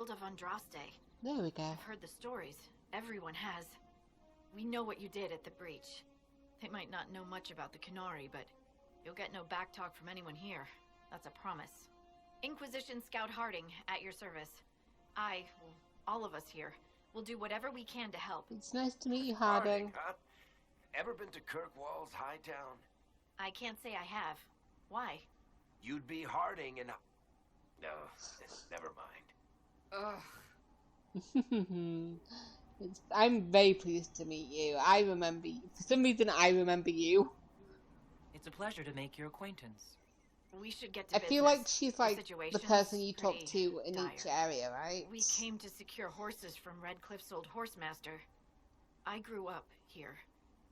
Herald of Andraste. There we go. I've heard the stories. Everyone has. We know what you did at the breach. They might not know much about the Canary, but you'll get no backtalk from anyone here. That's a promise. Inquisition Scout Harding, at your service. All of us here, will do whatever we can to help. It's nice to meet you, Harding. Huh? Ever been to Kirkwall's Hightown? I can't say I have. Why? You'd be Harding and... No, never mind. Ugh. I'm very pleased to meet you. I remember you. For some reason, I remember you. It's a pleasure to make your acquaintance. We should get to I feel like she's like the situation's person you talk pretty to in dire. each area, right? We came to secure horses from Redcliffe's old horsemaster. I grew up here,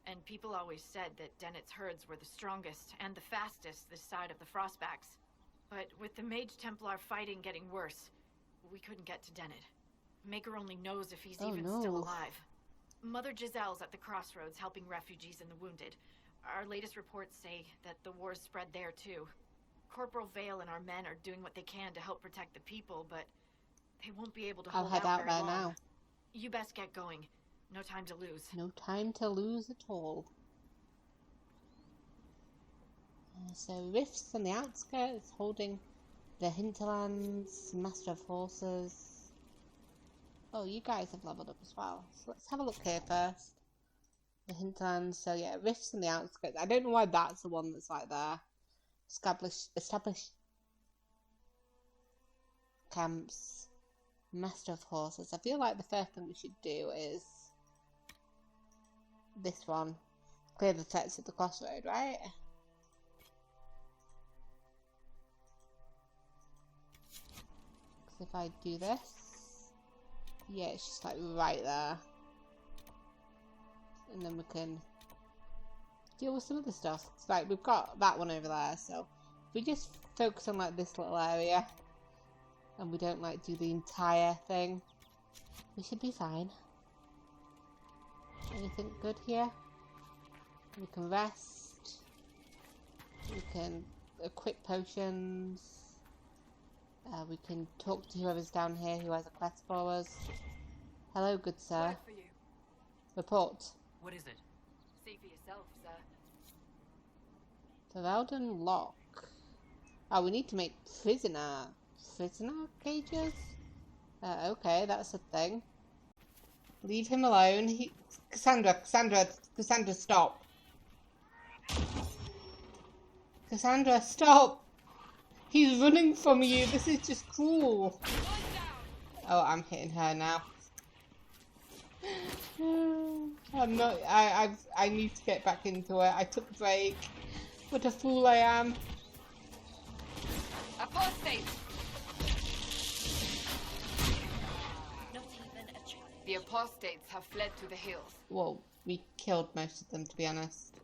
and people always said that Dennet's herds were the strongest and the fastest this side of the Frostbacks. But with the Mage Templar fighting getting worse, we couldn't get to Dennet. Maker only knows if he's even still alive. Mother Giselle's at the crossroads helping refugees and the wounded. Our latest reports say that the war's spread there too. Corporal Vale and our men are doing what they can to help protect the people, but they won't be able to hold I'll head out very there long. now. You best get going. No time to lose. No time to lose at all. So Rifts on the outskirts, holding the Hinterlands, Master of Horses. Oh, you guys have leveled up as well. So let's have a look here first. The Hinterlands. So yeah, Rifts on the outskirts. I don't know why that's the one that's like there. Established camps, Master of Horses. I feel like the first thing we should do is this one. Clear the threats at the crossroad, right? Because if I do this, yeah, it's just like right there. And then we can deal with some other stuff. It's like we've got that one over there, so if we just focus on like this little area and we don't like do the entire thing, we should be fine. Anything good here? We can rest. We can equip potions. We can talk to whoever's down here who has a quest for us. Hello, good sir. For you. Report. What is it? See for yourself, sir. The Velden Lock. Oh, we need to make prisoner cages? Okay, that's a thing. Leave him alone. Cassandra, stop. Cassandra, stop. He's running from you. This is just cruel. Oh, I'm hitting her now. I'm not. I need to get back into it. I took a break. What a fool I am. Apostate! The apostates have fled to the hills. Well, we killed most of them, to be honest.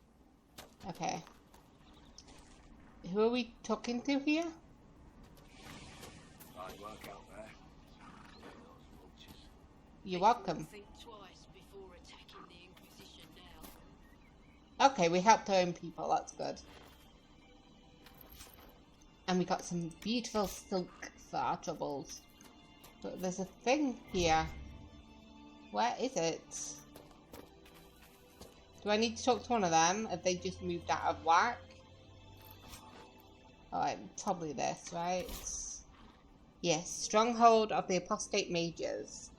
Okay. Who are we talking to here? I work out there. You're welcome. Think twice before attacking the Inquisition now. Okay, we helped our own people. That's good. And we got some beautiful silk for our troubles. But there's a thing here. Where is it? Do I need to talk to one of them? Have they just moved out of whack? Alright, probably this, right? Yes, stronghold of the apostate mages.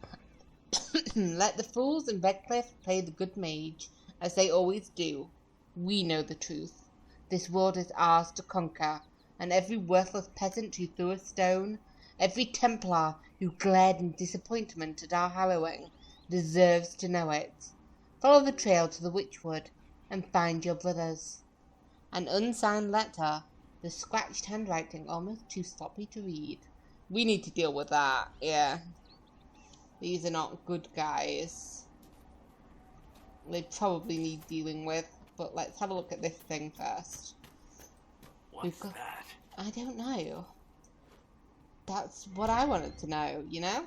Let the fools in Redcliffe play the good mage, as they always do. We know the truth. This world is ours to conquer, and every worthless peasant who threw a stone, every Templar who glared in disappointment at our harrowing, deserves to know it. Follow the trail to the Witchwood, and find your brothers. An unsigned letter, the scratched handwriting almost too sloppy to read. We need to deal with that, yeah. These are not good guys. They probably need dealing with, but let's have a look at this thing first. What's that? I don't know. That's what I wanted to know, you know?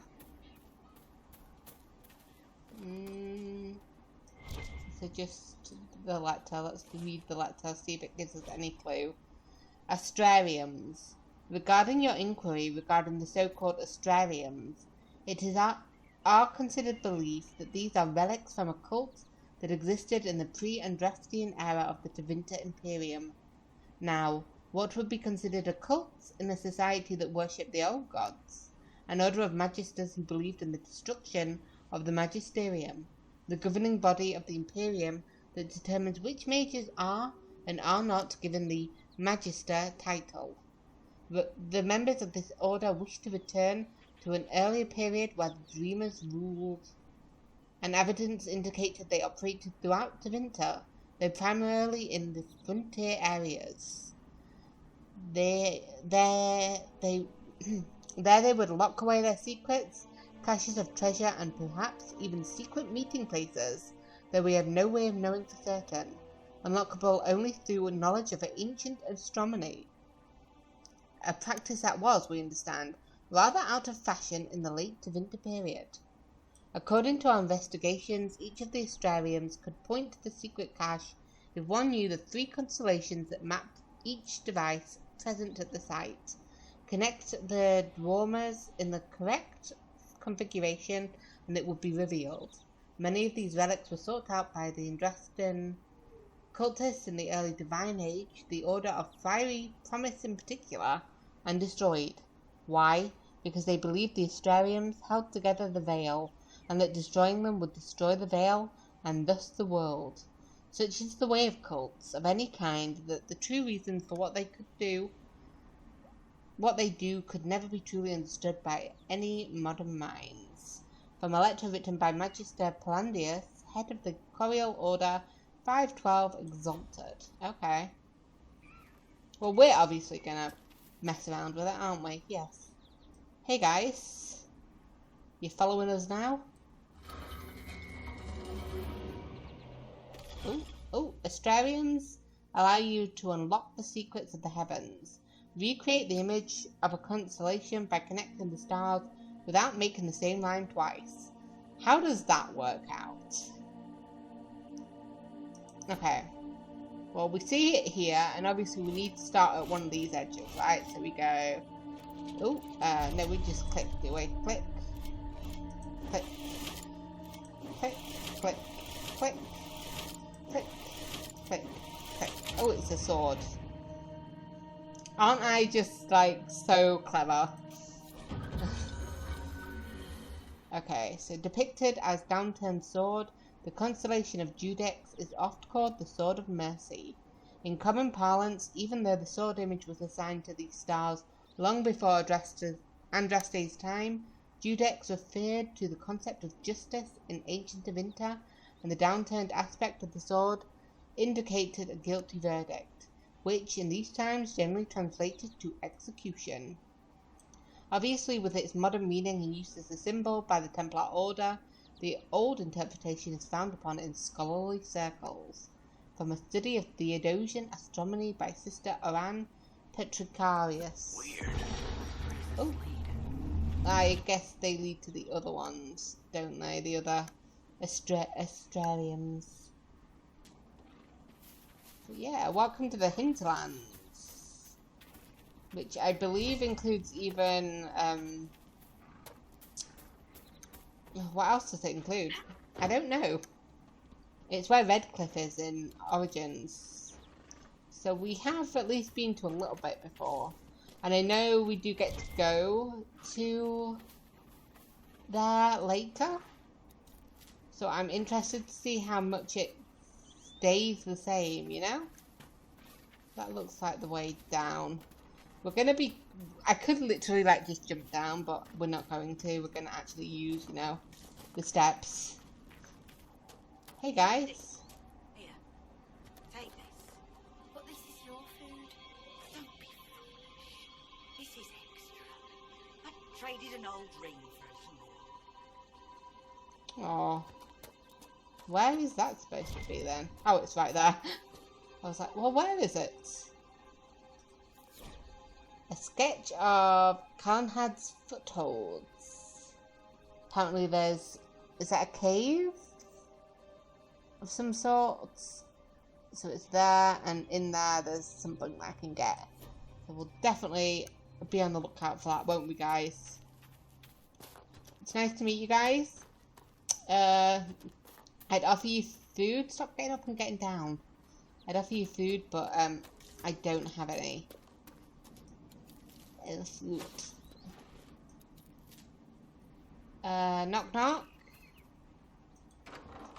So just the letter, let's read the letter, see if it gives us any clue. Astrariums. Regarding your inquiry regarding the so-called Astrariums, It is our considered belief that these are relics from a cult that existed in the pre-Andrastian era of the Tevinter Imperium. Now, what would be considered a cult in a society that worshipped the old gods? An order of magisters who believed in the destruction of the magisterium, the governing body of the Imperium that determines which mages are and are not given the magister title. The members of this order wish to return to an earlier period where the dreamers ruled, and evidence indicates that they operated throughout Tevinter, though primarily in the frontier areas. There they would lock away their secrets, caches of treasure, and perhaps even secret meeting places, though we have no way of knowing for certain, unlockable only through knowledge of ancient astronomy. A practice that was, we understand, rather out of fashion in the late Tevinter period. According to our investigations, each of the Astrariums could point to the secret cache if one knew the 3 constellations that mapped each device present at the site. Connect the dwarmers in the correct configuration and it would be revealed. Many of these relics were sought out by the Andrastian cultists in the early Divine Age, the Order of Fiery Promise in particular, and destroyed. Why? Because they believed the Astrariums held together the Veil, and that destroying them would destroy the Veil, and thus the world. Such is the way of cults of any kind, that the true reason for what they do could never be truly understood by any modern minds. From a letter written by Magister Palandius, head of the Corial Order 512 Exalted. Okay. Well, we're obviously gonna mess around with it, aren't we? Yes. Hey guys. You following us now? Astrariums allow you to unlock the secrets of the heavens. Recreate the image of a constellation by connecting the stars without making the same line twice. How does that work out? Okay. Well, we see it here, and obviously we need to start at one of these edges, right? So we go... no, we just click, do we? Click. Click. Click. Click. Click. Click. Click. Click. Oh, it's a sword. Aren't I just, like, so clever? Okay, so depicted as downturned sword, the constellation of Judex is oft called the Sword of Mercy. In common parlance, even though the sword image was assigned to these stars long before Andraste's time, Judex referred to the concept of justice in ancient Tevinter, and the downturned aspect of the sword indicated a guilty verdict, which in these times generally translated to execution. Obviously, with its modern meaning and use as a symbol by the Templar Order, the old interpretation is frowned upon in scholarly circles. From a study of Theodosian astronomy by Sister Oran Petricarius. Weird. Oh, I guess they lead to the other ones, don't they? The other Astrariums. So yeah, welcome to the Hinterlands, which I believe includes even what else does it include? I don't know. It's where Redcliffe is in Origins. So we have at least been to a little bit before. And I know we do get to go to there later. So I'm interested to see how much it stays the same, you know? That looks like the way down. We're gonna be... I could literally like just jump down, but we're not going to. We're gonna actually use, you know, the steps. Hey guys. Here, take this. But this is your food. Don't be foolish. This is extra. I traded an old ring for some more. Oh. Where is that supposed to be then? Oh, it's right there. I was like, well, where is it? A sketch of Carnhad's footholds. Apparently there's... Is that a cave? Of some sort? So it's there, and in there there's something that I can get. So we'll definitely be on the lookout for that, won't we, guys? It's nice to meet you guys. I'd offer you food. Stop getting up and getting down. I'd offer you food, but I don't have any. Food. Knock knock.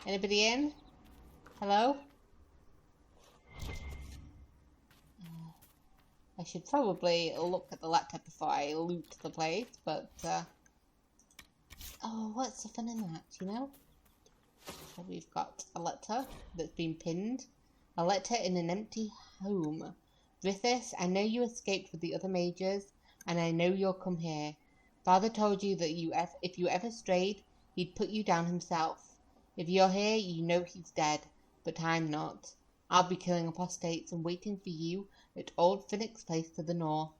Anybody in? Hello? I should probably look at the letter before I loot the place, but oh, what's the fun in that, you know? So we've got a letter that's been pinned. A letter in an empty home. Rithis, I know you escaped with the other mages, and I know you'll come here. Father told you that if you ever strayed, he'd put you down himself. If you're here, you know he's dead, but I'm not. I'll be killing apostates and waiting for you at Old Phoenix Place to the north.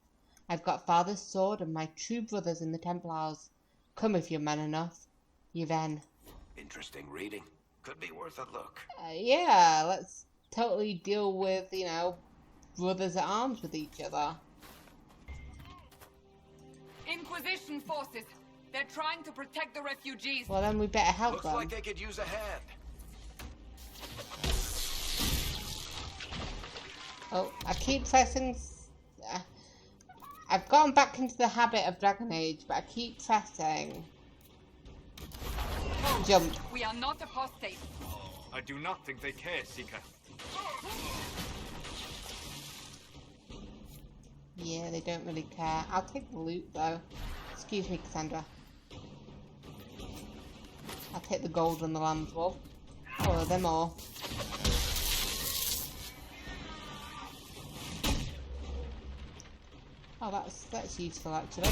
I've got Father's sword and my true brothers in the Templars. Come if you're man enough. Yvain. Interesting reading. Could be worth a look. Yeah, let's totally deal with, you know, brothers at arms with each other. Inquisition forces. They're trying to protect the refugees. Well, then we better help Looks them. like they could use a hand. Oh, I keep pressing... I've gotten back into the habit of Dragon Age, but I keep pressing... Jump. We are not apostates. I do not think they care, Seeker. Yeah, they don't really care. I'll take the loot, though. Excuse me, Cassandra. I'll take the gold and the lamb's wool. Oh, them all. Oh, that's useful, actually.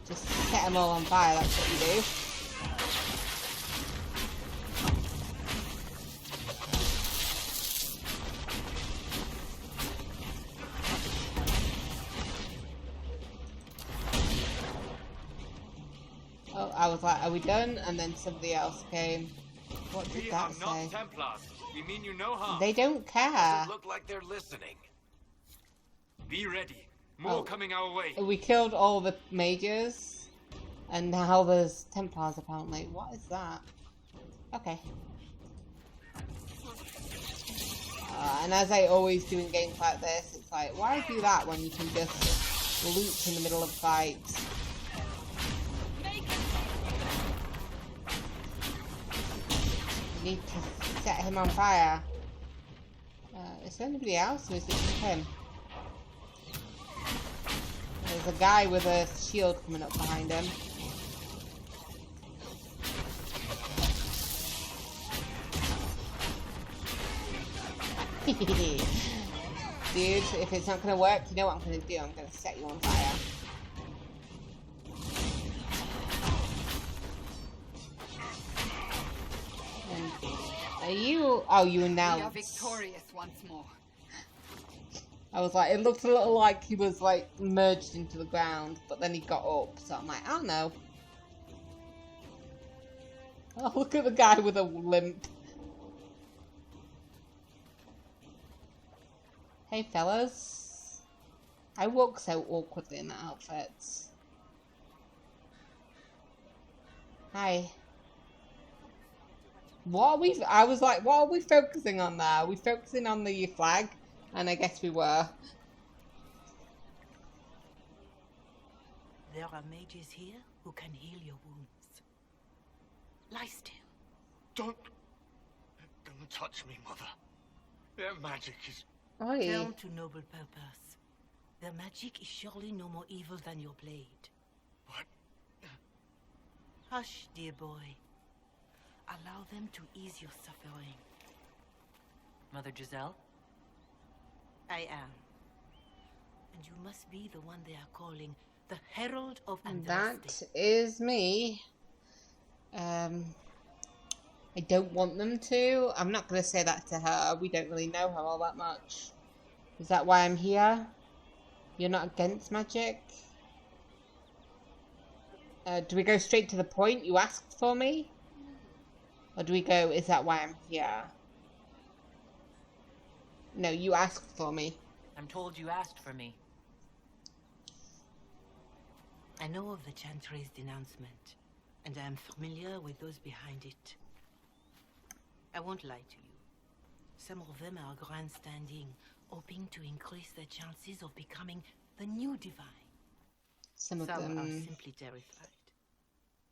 Just set them all on fire, that's what you do. Oh, I was like, are we done? And then somebody else came. What did We that are not say? Templars. We mean you no harm. They don't care. Doesn't look like they're listening. Be ready. More coming our way. We killed all the mages, and now there's Templars apparently. What is that? Okay. And as I always do in games like this, it's like, why do that when you can just loot in the middle of fights? You need to set him on fire. Is there anybody else, or is it just him? There's a guy with a shield coming up behind him. Dude, if it's not gonna work, you know what I'm gonna do? I'm gonna set you on fire. And are you? Oh, you are now. We are victorious once more. I was like, it looked a little like he was like merged into the ground, but then he got up, so I'm like, I don't know. Oh, look at the guy with a limp. Hey fellas. I walk so awkwardly in that outfit. Hi. What are we, I was like, what are we focusing on there? Are we focusing on the flag? And I guess we were. There are mages here who can heal your wounds. Lie still. Don't touch me, Mother. Their magic is... Oi. Down to noble purpose. Their magic is surely no more evil than your blade. But... Hush, dear boy. Allow them to ease your suffering. Mother Giselle? I am. And you must be the one they are calling the Herald of And Andraste. that is me. I don't want them to. I'm not going to say that to her. We don't really know her all that much. Is that why I'm here? You're not against magic? Do we go straight to the point? You asked for me? Or do we go, is that why I'm here? No, you asked for me. I'm told you asked for me. I know of the Chantry's denouncement, and I am familiar with those behind it. I won't lie to you. Some of them are grandstanding, hoping to increase their chances of becoming the new divine. Some of Some them. are simply terrified.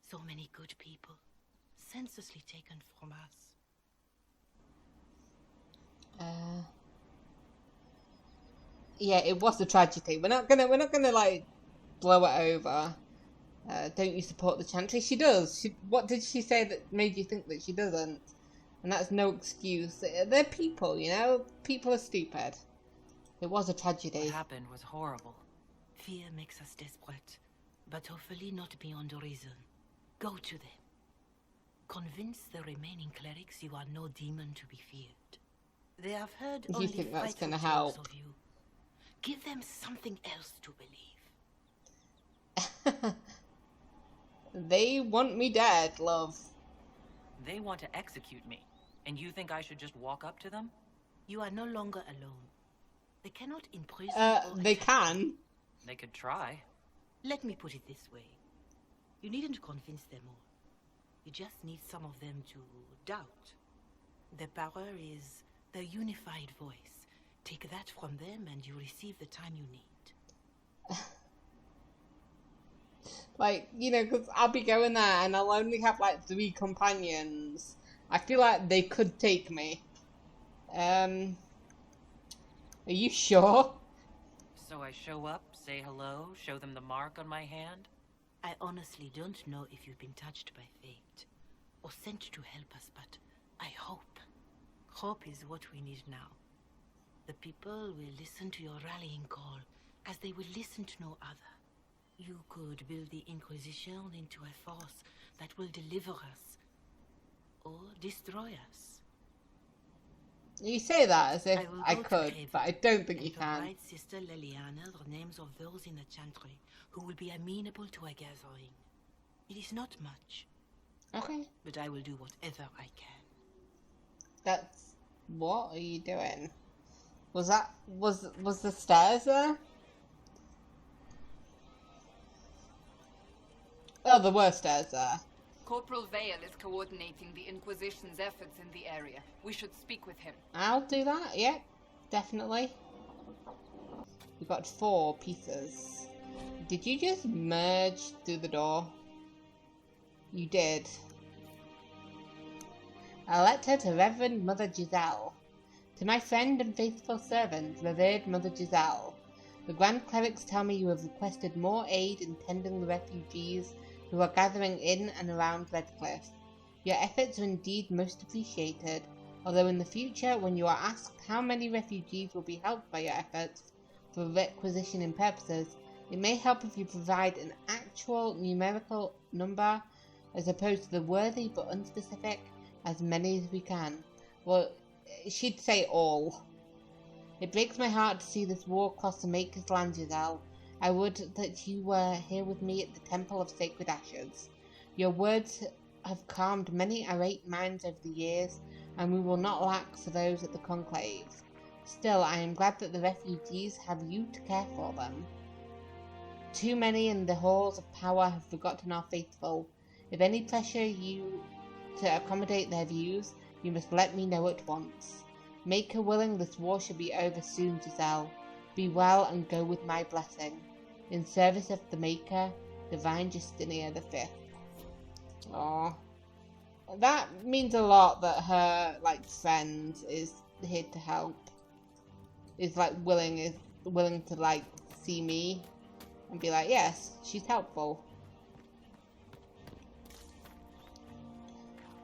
So many good people, senselessly taken from us. Yeah, it was a tragedy. We're not gonna like blow it over. Don't you support the Chantry? She does. What did she say that made you think that she doesn't? And that's no excuse. They're people, you know? People are stupid. It was a tragedy. What happened was horrible. Fear makes us desperate, but hopefully not beyond reason. Go to them. Convince the remaining clerics you are no demon to be feared. They have heard Do you only think that's frightful gonna tales help? of you. Give them something else to believe. They want me dead, love. They want to execute me, and you think I should just walk up to them? You are no longer alone. They cannot imprison or They attack can. you. They could try. Let me put it this way. You needn't convince them all. You just need some of them to doubt. Their power is their unified voice. Take that from them and you receive the time you need. Like, you know, because I'll be going there and I'll only have like 3 companions. I feel like they could take me. Are you sure? So I show up, say hello, show them the mark on my hand? I honestly don't know if you've been touched by fate or sent to help us, but I hope. Hope is what we need now. The people will listen to your rallying call as they will listen to no other. You could build the Inquisition into a force that will deliver us or destroy us. You say that as if will I go to could, Reth but I don't think and you can. provide Sister Leliana the names of those in the Chantry who will be amenable to a gathering. It is not much, Okay. but I will do whatever I can. That's... What are you doing? Was the stairs there? Oh, there were stairs there. Corporal Vale is coordinating the Inquisition's efforts in the area. We should speak with him. I'll do that, yep. Definitely. We got 4 pieces. Did you just merge through the door? You did. A letter to Reverend Mother Giselle. To my friend and faithful servant, revered Mother Giselle. The Grand Clerics tell me you have requested more aid in tending the refugees who are gathering in and around Redcliffe. Your efforts are indeed most appreciated, although in the future, when you are asked how many refugees will be helped by your efforts for requisitioning purposes, it may help if you provide an actual numerical number as opposed to the worthy but unspecific as many as we can. Well, she'd say all. It breaks my heart to see this war cross the Maker's land, Giselle. I would that you were here with me at the Temple of Sacred Ashes. Your words have calmed many irate minds over the years, and we will not lack for those at the Conclave. Still, I am glad that the refugees have you to care for them. Too many in the halls of power have forgotten our faithful. If any pressure you to accommodate their views, you must let me know at once. Make her willing this war shall be over soon, Giselle. Be well and go with my blessing. In service of the Maker, Divine Justinia V. Aww. That means a lot that her, like, friend is here to help. Is willing to, like, see me and be like, yes, she's helpful.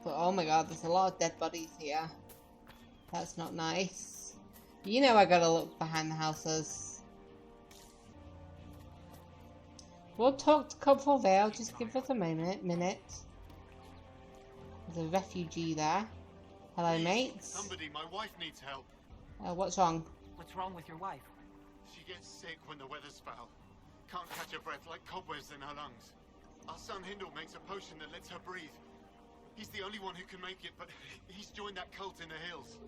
But oh my god, there's a lot of dead bodies here. That's not nice. You know I gotta look behind the houses. We'll talk to Corporal Vale, just give us a minute. There's a refugee there. Hello, mates. Somebody, my wife needs help. What's wrong? What's wrong with your wife? She gets sick when the weather's foul. Can't catch her breath like cobwebs in her lungs. Our son Hindle makes a potion that lets her breathe. He's the only one who can make it, but he's joined that cult in the hills.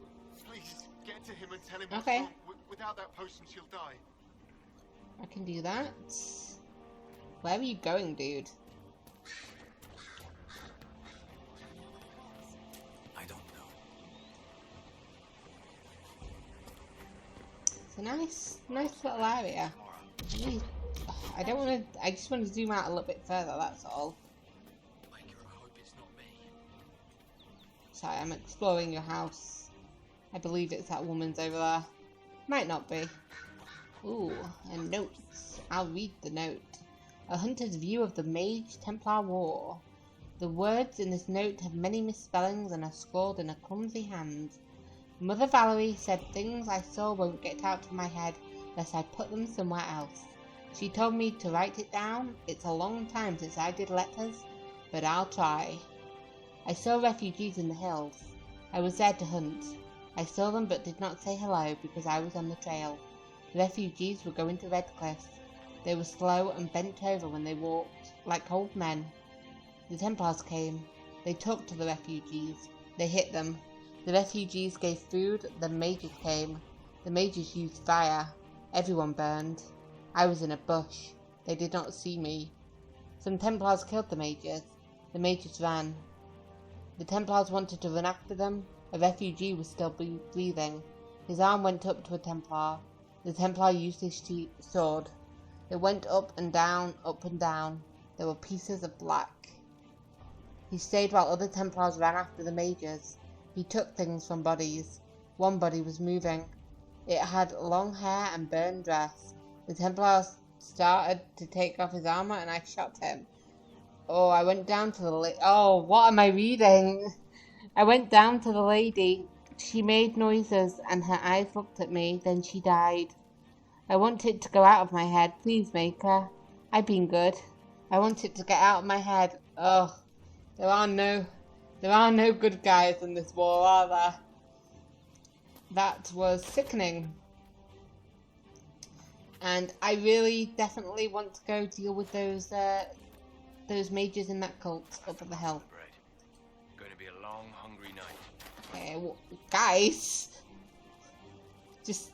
Please, get to him and tell him what's wrong. Without that potion, she'll die. I can do that. Where are you going, dude? I don't know. It's a nice little area. I don't want to. I just want to zoom out a little bit further. That's all. Micah, I hope it's not me. Sorry, I'm exploring your house. I believe it's that woman's over there. Might not be. Ooh, and notes. I'll read the note. A hunter's view of the Mage-Templar War. The words in this note have many misspellings and are scrawled in a clumsy hand. Mother Valerie said things I saw won't get out of my head unless I put them somewhere else. She told me to write it down. It's a long time since I did letters, but I'll try. I saw refugees in the hills. I was there to hunt. I saw them but did not say hello because I was on the trail. The refugees were going to Redcliffe. They were slow and bent over when they walked, like old men. The Templars came. They talked to the refugees. They hit them. The refugees gave food, the mages came. The mages used fire. Everyone burned. I was in a bush. They did not see me. Some Templars killed the mages. The mages ran. The Templars wanted to run after them. A refugee was still breathing. His arm went up to a Templar. The Templar used his sword. It went up and down, up and down. There were pieces of black. He stayed while other Templars ran after the mages. He took things from bodies. One body was moving. It had long hair and burned dress. The Templar started to take off his armor and I shot him. Oh, I went down to the oh, what am I reading? I went down to the lady. She made noises and her eyes looked at me. Then she died. I want it to go out of my head. Please, Maker. I've been good. I want it to get out of my head. Oh, there are no good guys in this war, are there? That was sickening. And I really definitely want to go deal with those mages in that cult up at the hill. Bread. Going to be a long, hungry night. Okay, guys, just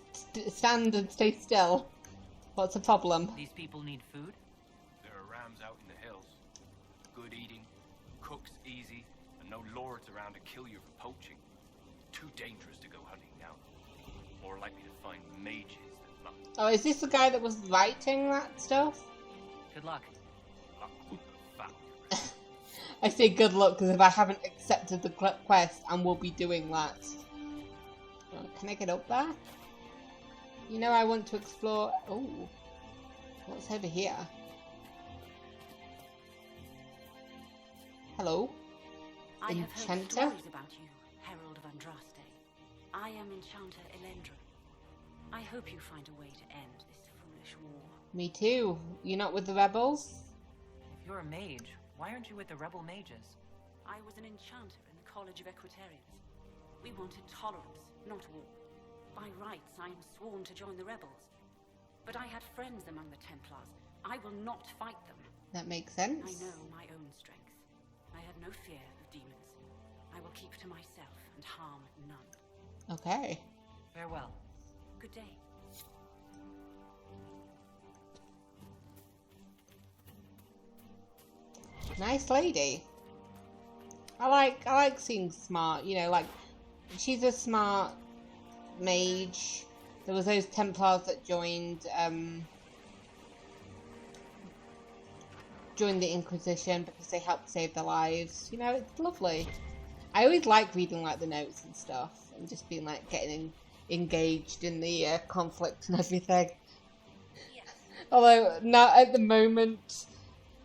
stand and stay still. What's the problem? These people need food? There are rams out in the hills. Good eating, cooks easy, and no lords around to kill you for poaching. Too dangerous to go hunting now. More likely to find mages than luck. Oh, is this the guy that was writing that stuff? Good luck. Luck wouldn't have found you. I say good luck because if I haven't accepted the quest, I will be doing that. Oh, can I get up there? You know, I want to explore. Oh, what's over here? Hello, I have heard Enchanted. stories about you, Herald of Andraste. I am Enchanter Elendra. I hope you find a way to end this foolish war. Me too. You're not with the rebels? If you're a mage, why aren't you with the rebel mages? I was an enchanter in the College of Equitarians. We wanted tolerance, not war. By rights, I am sworn to join the rebels. But I had friends among the Templars. I will not fight them. That makes sense. I know my own strength. I have no fear of demons. I will keep to myself and harm none. Okay. Farewell. Good day. Nice lady. I like seeing smart, you know, like she's a smart mage. There was those Templars that joined the Inquisition because they helped save their lives. You know, it's lovely. I always like reading like the notes and stuff and just being like getting engaged in the conflict and everything. Although not at the moment,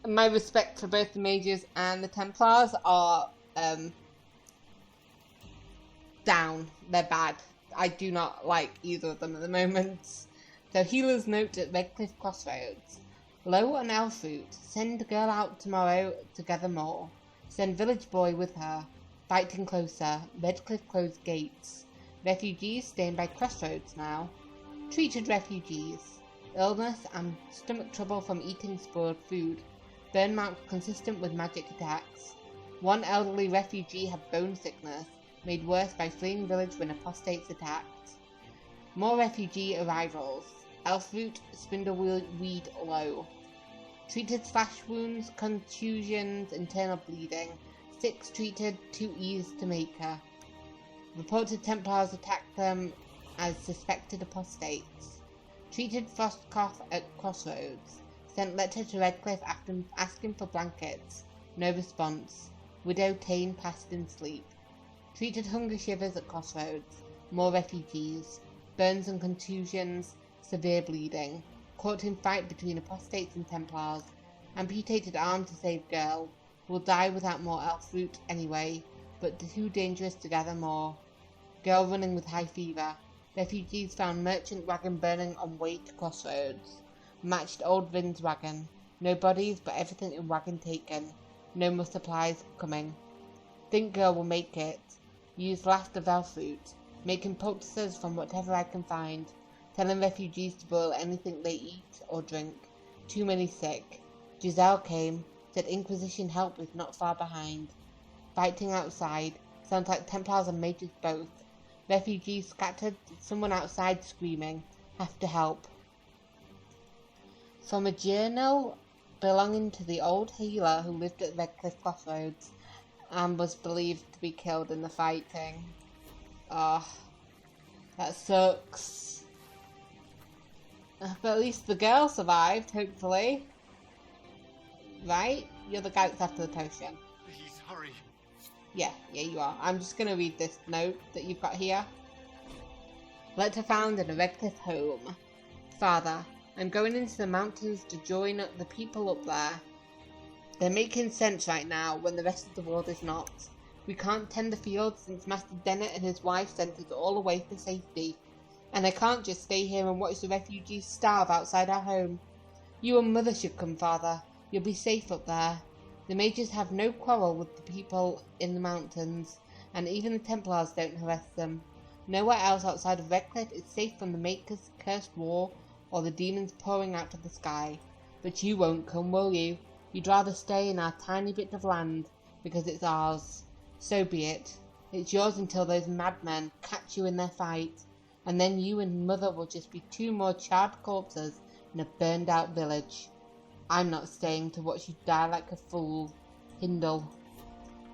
my respect for both the mages and the Templars are down. They're bad. I do not like either of them at the moment. So Healer's note at Redcliffe Crossroads. Low on elf route. Send girl out tomorrow to gather more. Send village boy with her. Fighting closer. Redcliffe closed gates. Refugees staying by crossroads now. Treated refugees. Illness and stomach trouble from eating spoiled food. Burn marks consistent with magic attacks. One elderly refugee had bone sickness, made worse by fleeing village when apostates attacked. More refugee arrivals. Elf root, spindleweed low. Treated slash wounds, contusions, internal bleeding. 6 treated, 2 eased to maker. Reported Templars attacked them as suspected apostates. Treated frost cough at crossroads. Sent letter to Redcliffe asking for blankets. No response. Widow Tane passed in sleep. Treated hunger shivers at crossroads. More refugees. Burns and contusions. Severe bleeding. Caught in fight between apostates and Templars. Amputated arm to save girl. Will die without more elf root anyway, but too dangerous to gather more. Girl running with high fever. Refugees found merchant wagon burning on way to crossroads. Matched old Vin's wagon. No bodies, but everything in wagon taken. No more supplies coming. Think girl will make it. Use last of elf fruit. Making poultices from whatever I can find. Telling refugees to boil anything they eat or drink. Too many sick. Giselle came. Said Inquisition help is not far behind. Fighting outside. Sounds like Templars and mages both. Refugees scattered. Someone outside screaming. Have to help. From a journal belonging to the old healer who lived at Redcliffe Crossroads and was believed to be killed in the fighting. Oh, that sucks. But at least the girl survived, hopefully. Right? You're the guy that's after the potion. Please, hurry. Yeah, you are. I'm just going to read this note that you've got here. Letter found in a Redcliffe home. Father, I'm going into the mountains to join the people up there. They're making sense right now when the rest of the world is not. We can't tend the fields since Master Dennet and his wife sent us all away for safety. And I can't just stay here and watch the refugees starve outside our home. You and Mother should come, Father. You'll be safe up there. The mages have no quarrel with the people in the mountains, and even the Templars don't harass them. Nowhere else outside of Redcliffe is safe from the Maker's cursed war or the demons pouring out of the sky. But you won't come, will you? You'd rather stay in our tiny bit of land, because it's ours. So be it. It's yours until those madmen catch you in their fight, and then you and Mother will just be 2 more charred corpses in a burned out village. I'm not staying to watch you die like a fool. Hindle.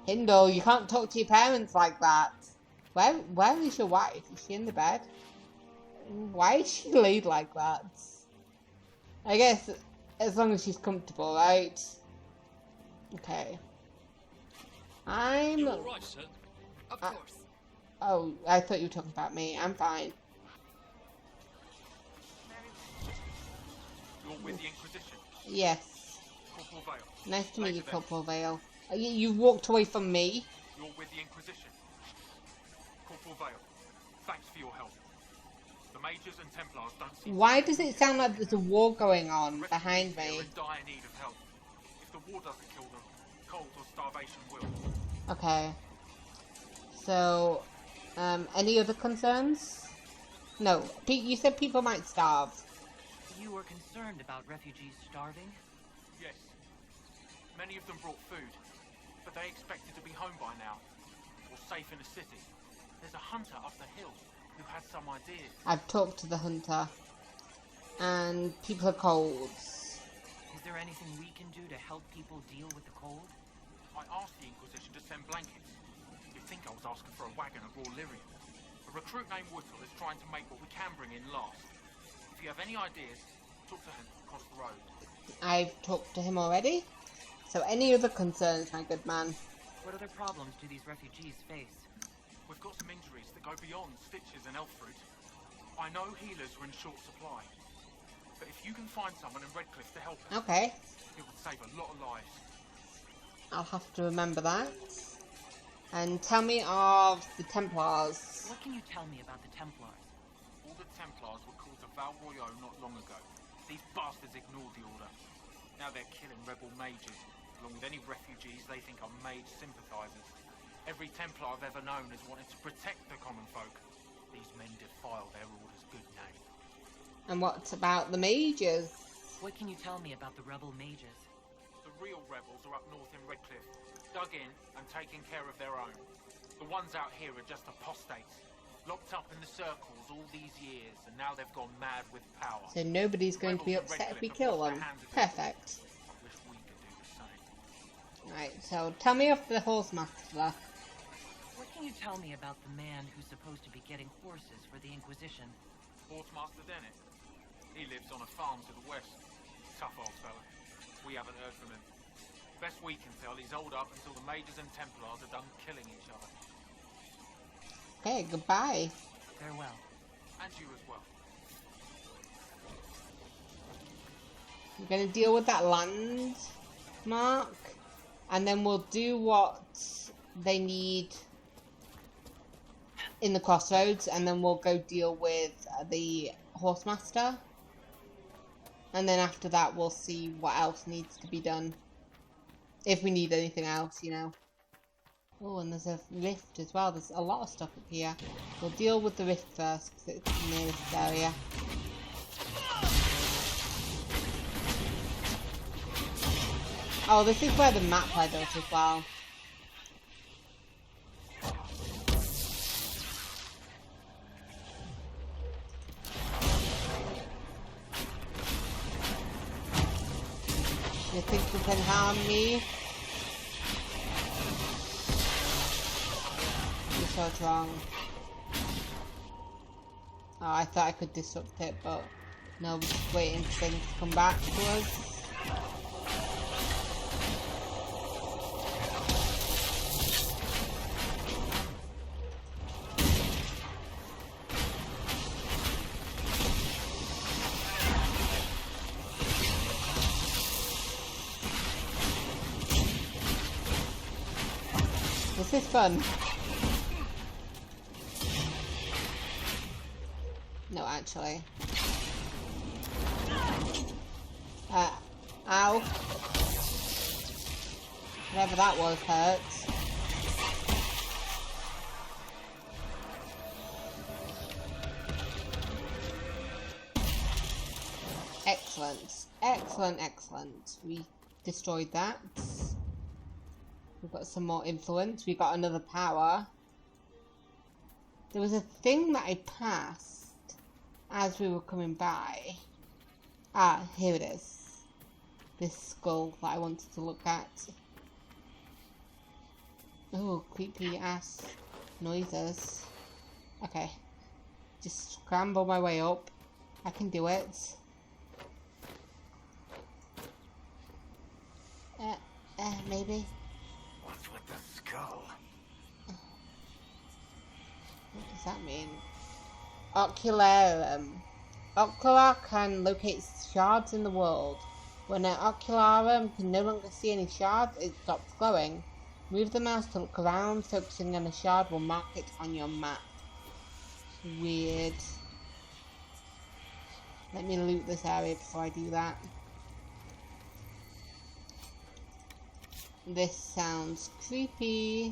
Hindle, you can't talk to your parents like that. Where is your wife? Is she in the bed? Why is she laid like that? I guess as long as she's comfortable, right? Okay. You all right, sir? Of course. Oh, I thought you were talking about me. I'm fine. You're with the Inquisition? Yes. Corporal Vale. Nice to meet you, Later then. Corporal Vale. You walked away from me. You're with the Inquisition. Corporal Vale, thanks for your help. The Mages and Templars don't seem... Why does it sound like there's a war going on Refugees behind here me? are in dire need of help. If the war doesn't kill them, cold or starvation will. Okay. So, any other concerns? No. You said people might starve. You were concerned about refugees starving? Yes. Many of them brought food, but they expected to be home by now, or safe in a city. There's a hunter up the hill who has some ideas. I've talked to the hunter. And people are cold. Is there anything we can do to help people deal with the cold? I asked the Inquisition to send blankets. You'd think I was asking for a wagon of raw lyrium. A recruit named Whittle is trying to make what we can bring in last. If you have any ideas, talk to him across the road. I've talked to him already. So any other concerns, my good man? What other problems do these refugees face? We've got some injuries that go beyond stitches and elf fruit. I know healers are in short supply. But if you can find someone in Redcliffe to help us, Okay. it would save a lot of lives. I'll have to remember that. And tell me of the Templars. What can you tell me about the Templars? All the Templars were called to Val Royeaux not long ago. These bastards ignored the order. Now they're killing rebel mages, along with any refugees they think are mage sympathizers. Every Templar I've ever known has wanted to protect the common folk. These men defile their order's good name. And what about the mages? What can you tell me about the rebel mages? The real rebels are up north in Redcliffe, dug in and taking care of their own. The ones out here are just apostates, locked up in the circles all these years, and now they've gone mad with power. So nobody's going to be upset if we kill them. Perfect. Right, so tell me of the horse master. What can you tell me about the man who's supposed to be getting horses for the Inquisition? Master Dennet. He lives on a farm to the west. Tough old fella. We haven't heard from him. Best we can tell, he's holed up until the Mages and Templars are done killing each other. Okay, goodbye. Farewell. And you as well. We're gonna deal with that land mark, and then we'll do what they need in the crossroads, and then we'll go deal with the horsemaster, and then after that we'll see what else needs to be done, if we need anything else, you know. Oh, and there's a rift as well. There's a lot of stuff up here. We'll deal with the rift first because it's the nearest area. Oh, this is where the map led us as well. You think you can harm me? You're so strong. Oh, I thought I could disrupt it, but no, we're just waiting for things to come back to us. This is fun. No, actually. Ow. Whatever that was hurts. Excellent. Excellent, excellent. We destroyed that. We've got some more influence. We got another power. There was a thing that I passed as we were coming by. Ah, here it is. This skull that I wanted to look at. Oh, creepy ass noises. Okay. Just scramble my way up. I can do it. Maybe. What's with the skull? What does that mean? Ocularum. Ocular can locate shards in the world. When an ocularum can no longer see any shards, it stops glowing. Move the mouse to look around. Focusing on a shard will mark it on your map. Weird. Let me loot this area before I do that. This sounds creepy.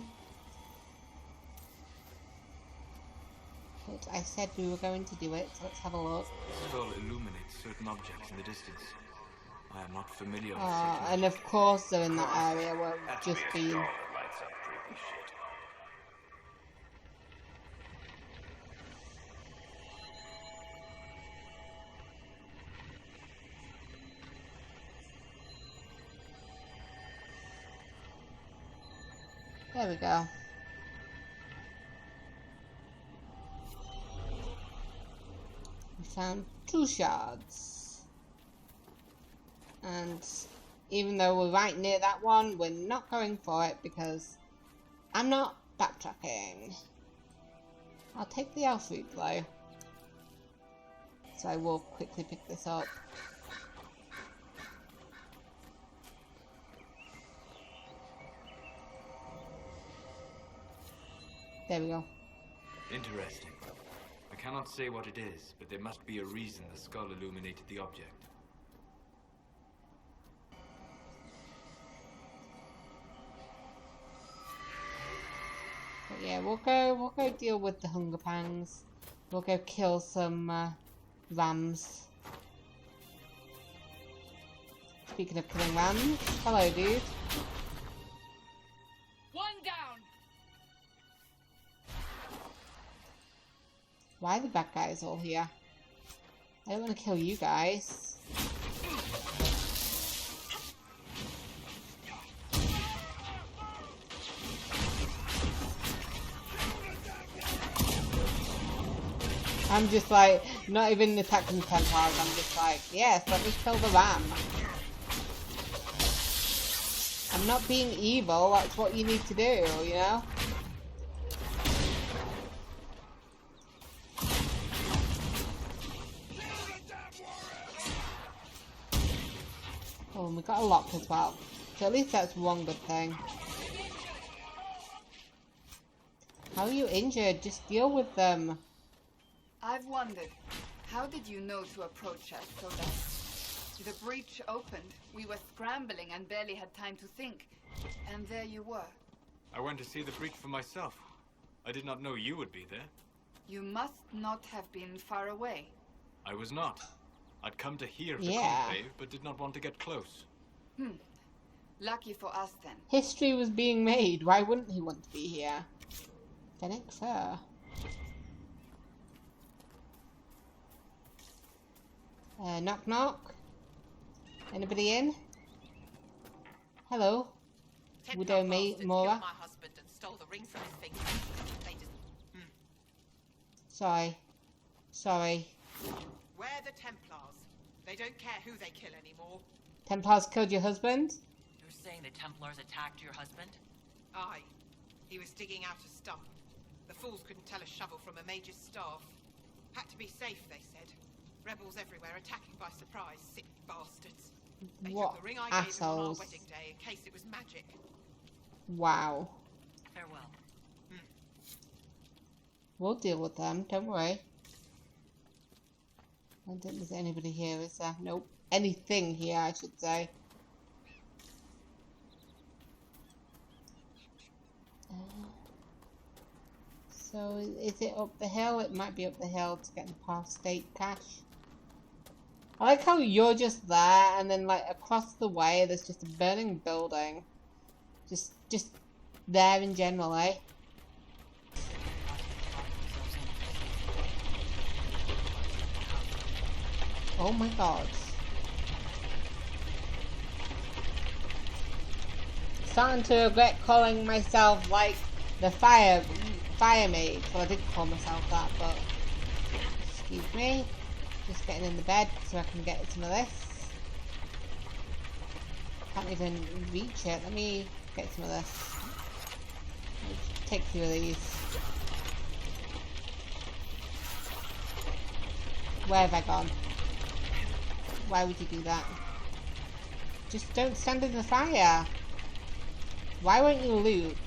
But I said we were going to do it, so let's have a look. The skull illuminates certain objects in the distance. I am not familiar with And of course they're in that area where we've just been. Lights up creepy shit. There we go. We found 2 shards. And even though we're right near that one, we're not going for it because I'm not backtracking. I'll take the elf route though. So I will quickly pick this up. There we go. Interesting. I cannot say what it is, but there must be a reason the skull illuminated the object. But yeah, we'll go deal with the hunger pangs. We'll go kill some rams. Speaking of killing rams, hello dude. One down! Why are the bad guys all here? I don't want to kill you guys. I'm just like, not even attacking the Templars, I'm just like, yes, let me kill the ram. I'm not being evil, that's what you need to do, you know? Oh, and we got a lock as well. So at least that's one good thing. How are you injured? Just deal with them. I've wondered, how did you know to approach us so that the breach opened? We were scrambling and barely had time to think. And there you were. I went to see the breach for myself. I did not know you would be there. You must not have been far away. I was not. I'd come to hear the Yeah. conclave, but did not want to get close. Lucky for us then. History was being made. Why wouldn't he want to be here? Fennec Fur. Knock knock. Anybody in? Hello. Widow Mora. My husband and stole the ring from his finger. They just... Sorry. We're the Templars. They don't care who they kill anymore. Templars killed your husband? You're saying the Templars attacked your husband? Aye. He was digging out a stump. The fools couldn't tell a shovel from a mage's staff. Had to be safe, they said. Rebels everywhere attacking by surprise, sick bastards. They What took the ring I gave them on our assholes. wedding day in case it was magic. Wow. Farewell. We'll deal with them, don't worry. I don't think there's anybody here, is there? Nope. Anything here, I should say. So, is it up the hill? It might be up the hill to get the apostate cache. I like how you're just there, and then, like, across the way, there's just a burning building. Just there in general, eh? Oh my god. Starting to regret calling myself, like, the fire maid. Well, I didn't call myself that, but... Excuse me. Just getting in the bed so I can get some of this. Can't even reach it. Let me get some of this. Take a few of these. Where have I gone? Why would you do that? Just don't stand in the fire. Why won't you loot?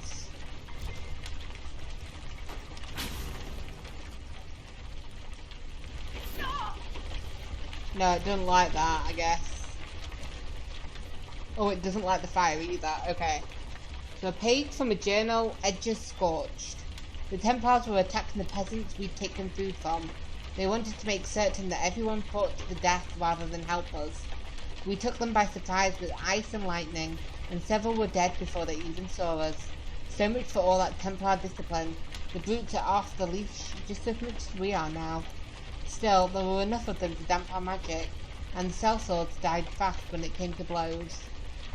No, it doesn't like that, I guess. Oh, it doesn't like the fire either. Okay. So a page from a journal, edges scorched. The Templars were attacking the peasants we'd taken food from. They wanted to make certain that everyone fought to the death rather than help us. We took them by surprise with ice and lightning, and several were dead before they even saw us. So much for all that Templar discipline. The brutes are off the leash just as much as we are now. Still, there were enough of them to damp our magic, and the sellswords died fast when it came to blows.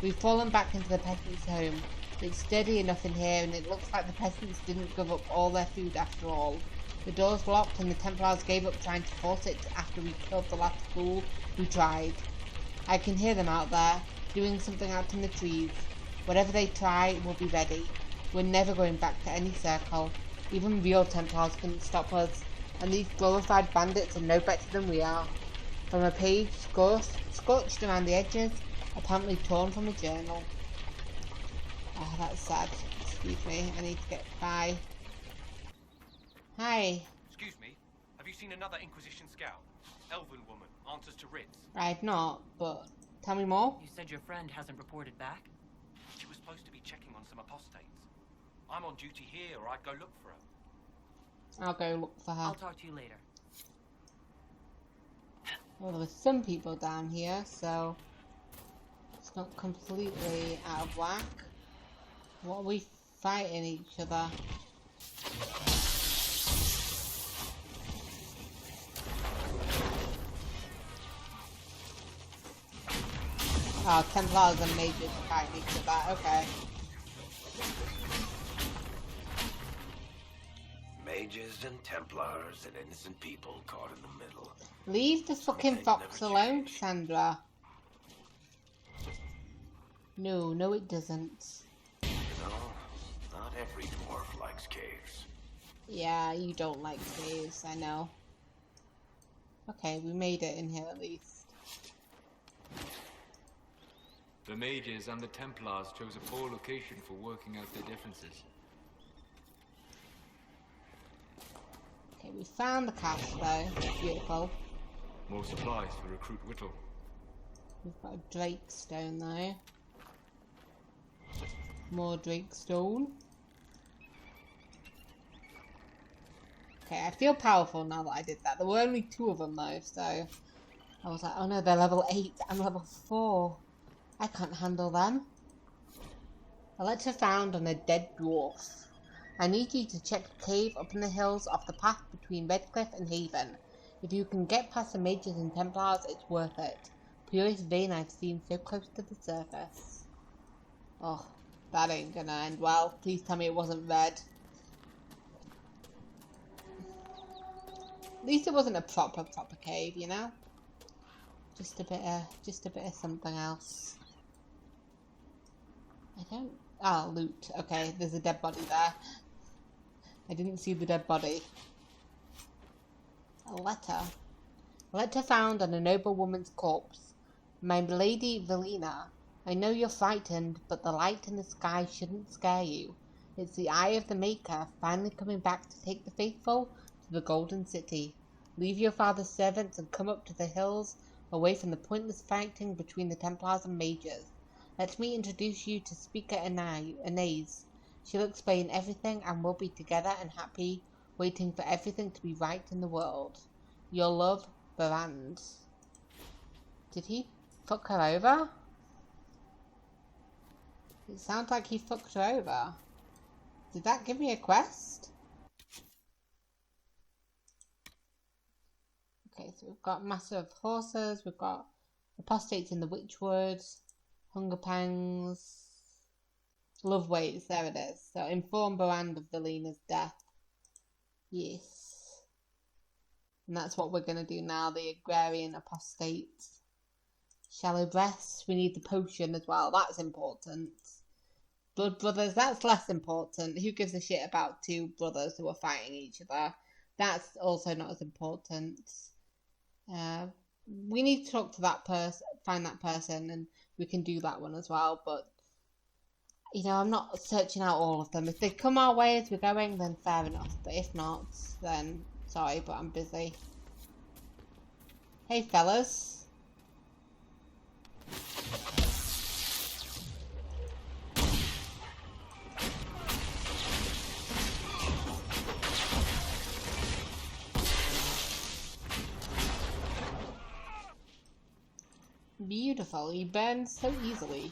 We've fallen back into the peasants' home. It's sturdy enough in here, and it looks like the peasants didn't give up all their food after all. The door's locked, and the Templars gave up trying to force it after we killed the last fool who tried. I can hear them out there, doing something out in the trees. Whatever they try, we'll be ready. We're never going back to any circle. Even real Templars couldn't stop us, and these glorified bandits are no better than we are. From a page scorched around the edges, apparently torn from a journal. Ah, that's sad. Excuse me, I need to get by. Hi. Excuse me, have you seen another Inquisition scout? Elven woman, answers to Reth. I've not, but tell me more. You said your friend hasn't reported back? She was supposed to be checking on some apostates. I'm on duty here, or I'd go look for her. I'll go look for her. I'll talk to you later. Well, there were some people down here, so it's not completely out of whack. What are we fighting each other? Oh, Templars and mages fighting each other, okay. Mages and Templars and innocent people caught in the middle. Leave the fucking fox alone, Sandra. No, no it doesn't. You know, not every dwarf likes caves. Yeah, you don't like caves, I know. Okay, we made it in here at least. The Mages and the Templars chose a poor location for working out their differences. Okay, we found the castle though. Beautiful. More supplies for Recruit Whittle. We've got a Drake stone though. More Drake stone. Okay, I feel powerful now that I did that. There were only 2 of them though, so I was like, oh no, they're level 8. I'm level 4. I can't handle them. A letter found on a dead dwarf. I need you to check a cave up in the hills off the path between Redcliffe and Haven. If you can get past the Mages and Templars, it's worth it. Purest vein I've seen so close to the surface. Oh, that ain't gonna end well. Please tell me it wasn't red. At least it wasn't a proper cave, you know? Just a bit of something else. I don't... Oh, loot. Okay, there's a dead body there. I didn't see the dead body. A letter. A letter found on a noble woman's corpse. My lady Velina, I know you're frightened, but the light in the sky shouldn't scare you. It's the eye of the Maker, finally coming back to take the faithful to the Golden City. Leave your father's servants and come up to the hills, away from the pointless fighting between the Templars and Mages. Let me introduce you to Speaker Anais. She'll explain everything and we'll be together and happy, waiting for everything to be right in the world. Your love, Barand. Did he fuck her over? It sounds like he fucked her over. Did that give me a quest? Okay, so we've got Master of Horses, we've got Apostates in the Witchwood, Hunger Pangs, Love Waits, there it is. So inform Barand of Velina's death. Yes. And that's what we're going to do now, the Agrarian Apostate. Shallow Breasts, we need the potion as well, that's important. Blood Brothers, that's less important. Who gives a shit about 2 brothers who are fighting each other? That's also not as important. We need to talk to that person, find that person, and we can do that one as well, but you know, I'm not searching out all of them. If they come our way as we're going, then fair enough, but if not, then sorry, but I'm busy. Hey fellas. Beautiful, he burns so easily.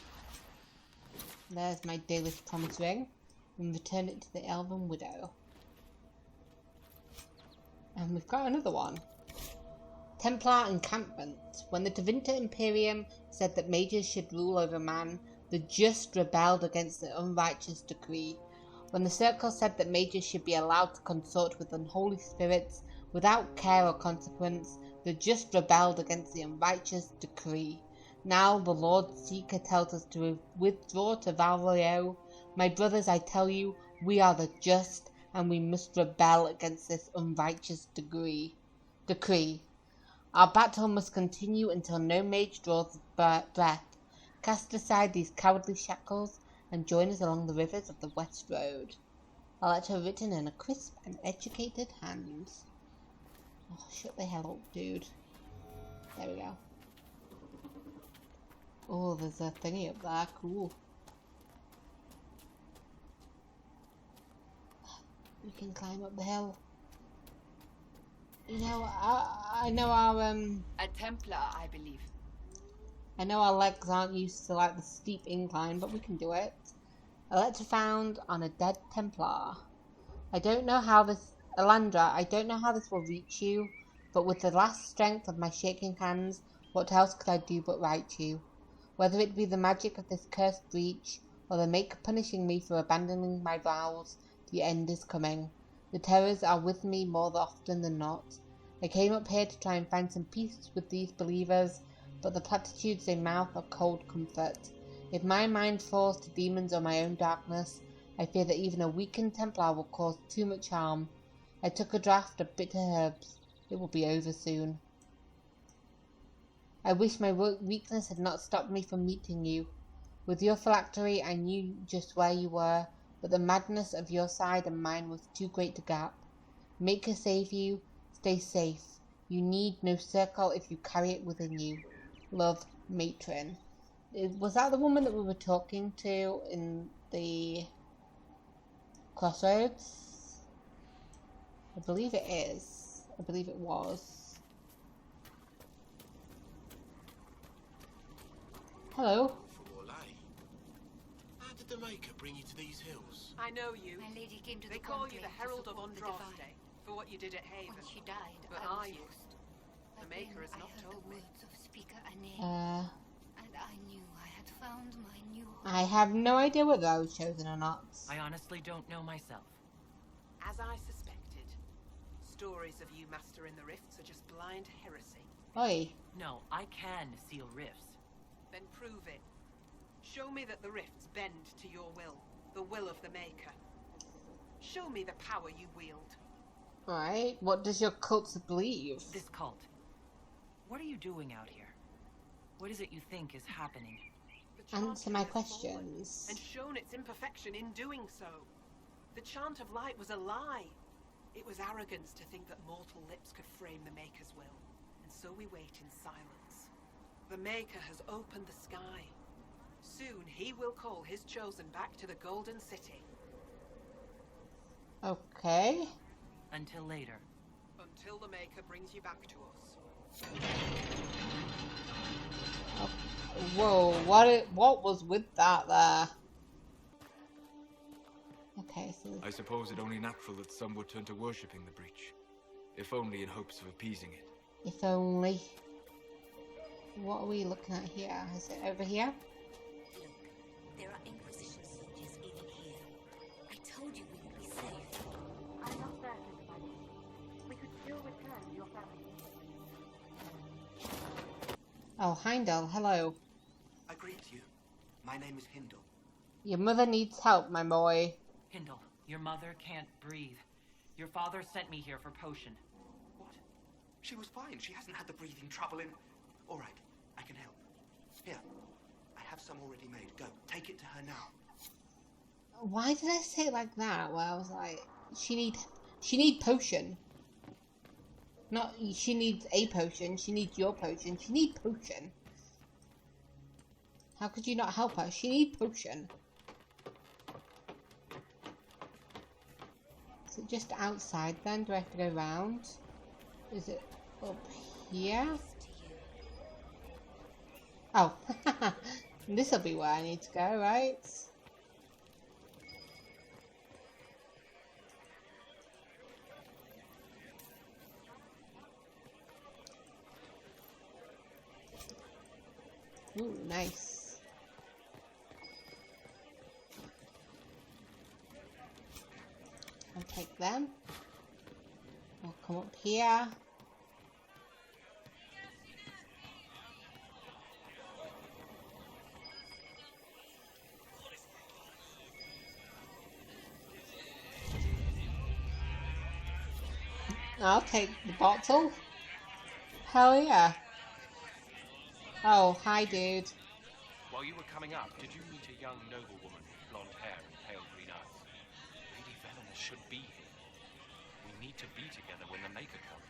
There's my Dalish promise ring, and return it to the Elven Widow. And we've got another one. Templar Encampment. When the Tevinter Imperium said that mages should rule over man, the just rebelled against the unrighteous decree. When the Circle said that mages should be allowed to consort with unholy spirits without care or consequence, the just rebelled against the unrighteous decree. Now the Lord Seeker tells us to withdraw to Val Royeaux. My brothers, I tell you, we are the just, and we must rebel against this unrighteous decree. Our battle must continue until no mage draws breath. Cast aside these cowardly shackles, and join us along the rivers of the West Road. A letter written in a crisp and educated hand. Oh, shut the hell up, dude. There we go. Oh, there's a thingy up there. Cool. We can climb up the hill. You know, I know our A Templar, I believe. I know our legs aren't used to like the steep incline, but we can do it. A letter found on a dead Templar. I don't know how this, Elandra, I don't know how this will reach you, but with the last strength of my shaking hands, what else could I do but write you? Whether it be the magic of this cursed breach, or the Maker punishing me for abandoning my vows, the end is coming. The terrors are with me more often than not. I came up here to try and find some peace with these believers, but the platitudes they mouth are cold comfort. If my mind falls to demons or my own darkness, I fear that even a weakened Templar will cause too much harm. I took a draught of bitter herbs. It will be over soon. I wish my weakness had not stopped me from meeting you. With your phylactery, I knew just where you were, but the madness of your side and mine was too great to gap. Maker save you. Stay safe. You need no circle if you carry it within you. Love, Matron. Was that the woman that we were talking to in the crossroads? I believe it is. I believe it was. Hello. How did the Maker bring you to these hills? I know you. My lady came to They the call you conclave the to Herald of support the Andraste divine. for what you did at Haven. When she died, But I was are you? lost. The But Maker then has not I heard told the me. words of Speaker Ane, and I knew I had found my new home. I have no idea whether I was chosen or not. I honestly don't know myself. As I suspected, stories of you mastering the rifts are just blind heresy. Oi. No, I can seal rifts. Then prove it. Show me that the rifts bend to your will, the will of the Maker. Show me the power you wield. Right, what does your cult believe? This cult. What are you doing out here? What is it you think is happening? Answer my Champion has fallen, questions. and shown its imperfection in doing so. The chant of light was a lie. It was arrogance to think that mortal lips could frame the Maker's will. And so we wait in silence. The Maker has opened the sky. Soon he will call his chosen back to the Golden City. Okay. Until later. Until the Maker brings you back to us. Oh, whoa, what was with that there? Okay, so... I suppose it only natural that some would turn to worshipping the breach, if only in hopes of appeasing it. If only. What are we looking at here? Is it over here? Look, there are Inquisition soldiers even here. I told you we would be safe. I'm not certain, Buddy. We could still return your family. Oh, Heindel, hello. I greet you. My name is Hindle. Your mother needs help, my boy. Hindle, your mother can't breathe. Your father sent me here for potion. What? She was fine. She hasn't had the breathing trouble in... All right, I can help. Here, I have some already made. Go, take it to her now. Why did I say it like that? Well, I was like, she need potion. Not, she needs a potion, she needs your potion, she needs potion. How could you not help her? She needs potion. Is it just outside then? Do I have to go round? Is it up here? Oh, this'll be where I need to go, right? Ooh, nice. I'll take them. I'll come up here. I'll take the bottle. Hell yeah. Oh, hi, dude. While you were coming up, did you meet a young noblewoman with blonde hair and pale green eyes? Lady Velena should be here. We need to be together when the Maker comes.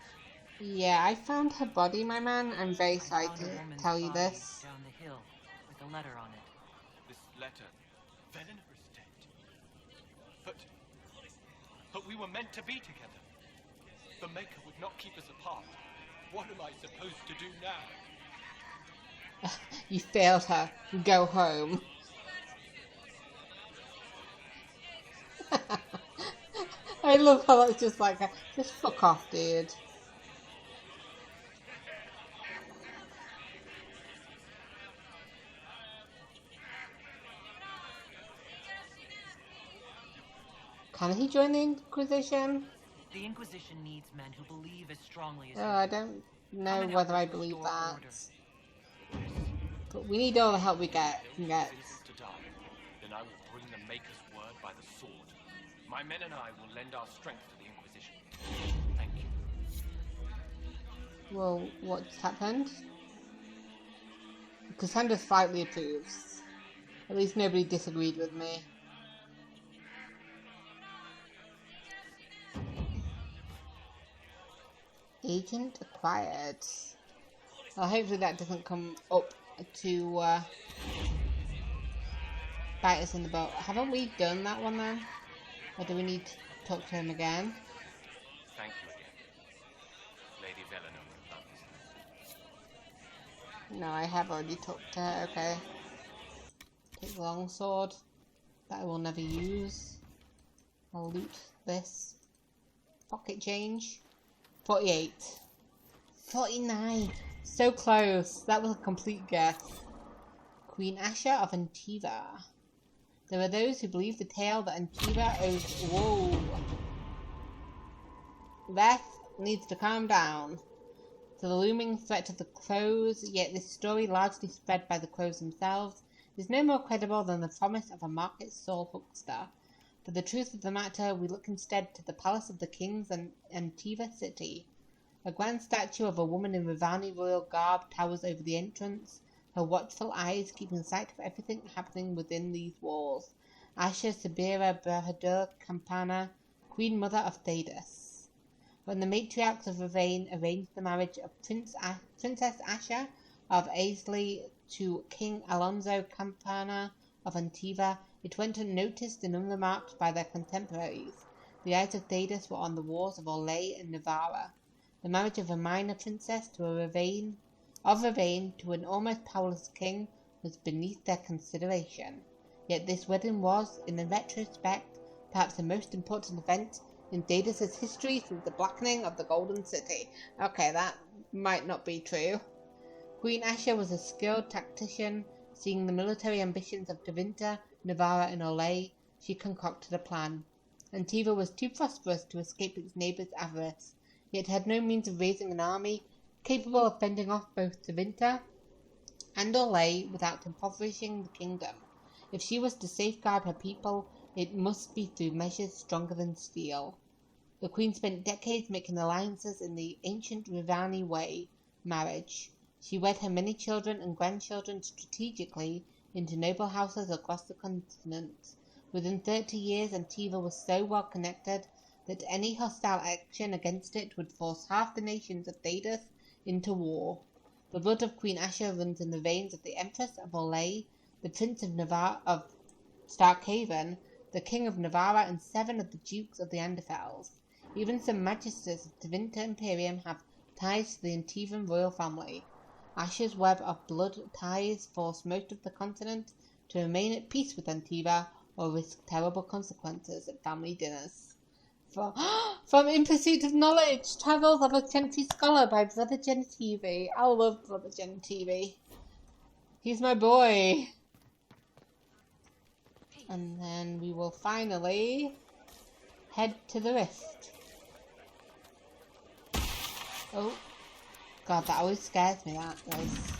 Yeah, I found her body, my man. I'm very sorry to tell you this. Down the hill with a letter on it. This letter, Velena is dead. But we were meant to be together. The Maker would not keep us apart. What am I supposed to do now? You failed her. Go home. I love how that's just like, just fuck off, dude. Can he join the Inquisition? The Inquisition needs men who believe as strongly as Oh, you. I don't know and whether help I us believe restore that. order. But we need all the help we can get. To die, then I will bring the Maker's word by the sword. My men and I will lend our strength to the Inquisition. Thank you. Well, what's happened? Cassandra slightly approves. At least nobody disagreed with me. Agent acquired. Well, hopefully that doesn't come up to bite us in the butt. Haven't we done that one then? Or do we need to talk to him again? Thank you again. Lady Velena will love No, I have already talked to her. Okay. Take the longsword that I will never use. I'll loot this. Pocket change. 48. 49. So close. That was a complete guess. Queen Asha of Antiva. There are those who believe the tale that Antiva owes... Whoa. Reth needs to calm down. To the looming threat of the crows, yet this story, largely spread by the crows themselves, is no more credible than the promise of a market stall huckster. For the truth of the matter, we look instead to the palace of the kings and Antiva city. A grand statue of a woman in Rivani royal garb towers over the entrance, her watchful eyes keeping sight of everything happening within these walls. Asha Sabira Bahadur Campana, Queen Mother of Thedas. When the matriarchs of Ravane arranged the marriage of Princess Asha of Aisley to King Alonso Campana of Antiva, it went unnoticed and unremarked by their contemporaries. The eyes of Thedas were on the wars of Orlais and Navarra. The marriage of a minor princess to Ravane to an almost powerless king was beneath their consideration. Yet this wedding was, in retrospect, perhaps the most important event in Thedas' history since the blackening of the Golden City. Okay, that might not be true. Queen Asha was a skilled tactician. Seeing the military ambitions of Tevinter, Navarra and Orlais, she concocted a plan. Antiva was too prosperous to escape its neighbours' avarice, yet had no means of raising an army capable of fending off both Tevinter and Orlais without impoverishing the kingdom. If she was to safeguard her people, it must be through measures stronger than steel. The queen spent decades making alliances in the ancient Rivani way, marriage. She wed her many children and grandchildren strategically into noble houses across the continent. Within 30 years, Antiva was so well connected that any hostile action against it would force half the nations of Thedas into war. The blood of Queen Asha runs in the veins of the Empress of Orlais, the Prince of Navarre of Starkhaven, the King of Navarra, and 7 of the Dukes of the Anderfels. Even some magisters of Tevinter Imperium have ties to the Antivan royal family. Asha's web of blood ties force most of the continent to remain at peace with Antiva or risk terrible consequences at family dinners. From In Pursuit of Knowledge, Travels of a Century Scholar by Brother Genitivi. I love Brother Genitivi. He's my boy. And then we will finally head to the Rift. Oh. God, that always scares me, that does.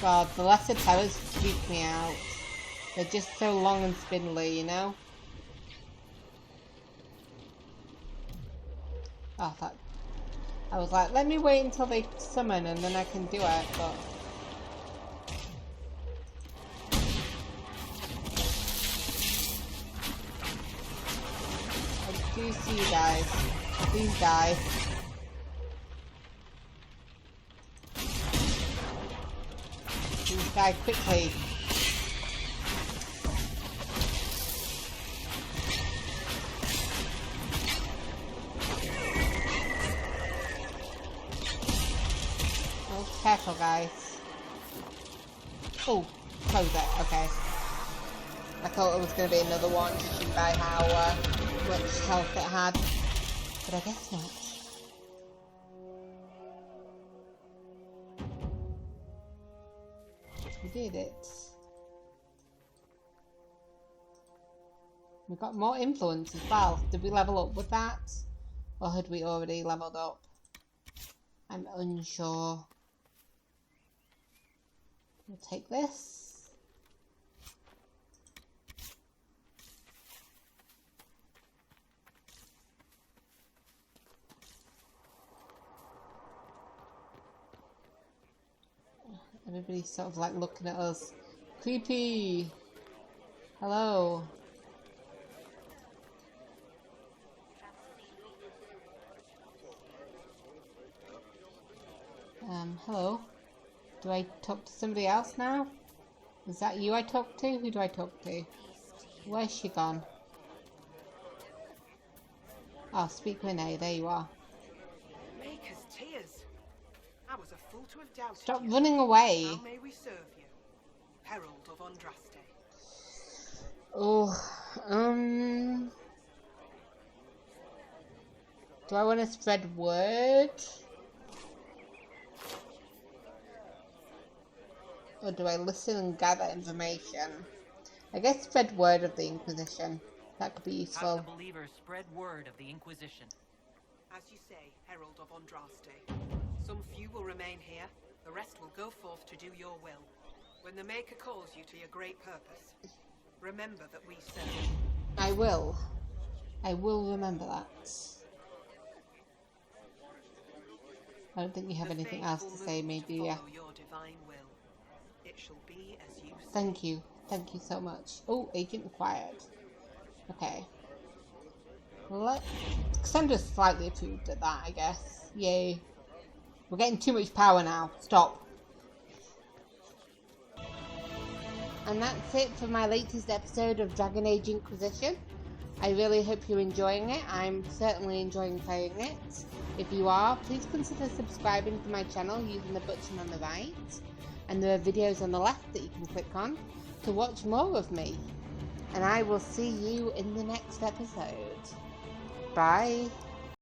God, the lesser terrors freak me out. They're just so long and spindly, you know? Oh, fuck. I was like, let me wait until they summon and then I can do it, but... I do see you guys. Please die. Please die quickly. Oh, careful, guys. Oh, close it. Okay. I thought it was going to be another one, judging by how much health it had. But I guess not. did it. We got more influence as well. Did we level up with that? Or had we already leveled up? I'm unsure. We'll take this. Everybody's sort of like looking at us. Creepy! Hello. Hello. Do I talk to somebody else now? Is that you I talk to? Who do I talk to? Where's she gone? Oh, speak Renee, there you are. Maker's tears. I was a fool to have doubted Stop you. running away. How may we serve you? Herald of Andraste. Oh, do I want to spread word? Or do I listen and gather information? I guess spread word of the Inquisition. That could be useful. Have the believers spread word of the Inquisition. As you say, Herald of Andraste. Some few will remain here. The rest will go forth to do your will. When the Maker calls you to your great purpose, remember that we serve. I will. I will remember that. I don't think you have anything else to say, maybe, yeah. Your divine will. It shall be as you say. Thank you. Thank you so much. Oh, agent acquired. Okay. Cassandra's slightly approved at that, I guess. Yay. We're getting too much power now. Stop. And that's it for my latest episode of Dragon Age Inquisition. I really hope you're enjoying it. I'm certainly enjoying playing it. If you are, please consider subscribing to my channel using the button on the right. And there are videos on the left that you can click on to watch more of me. And I will see you in the next episode. Bye.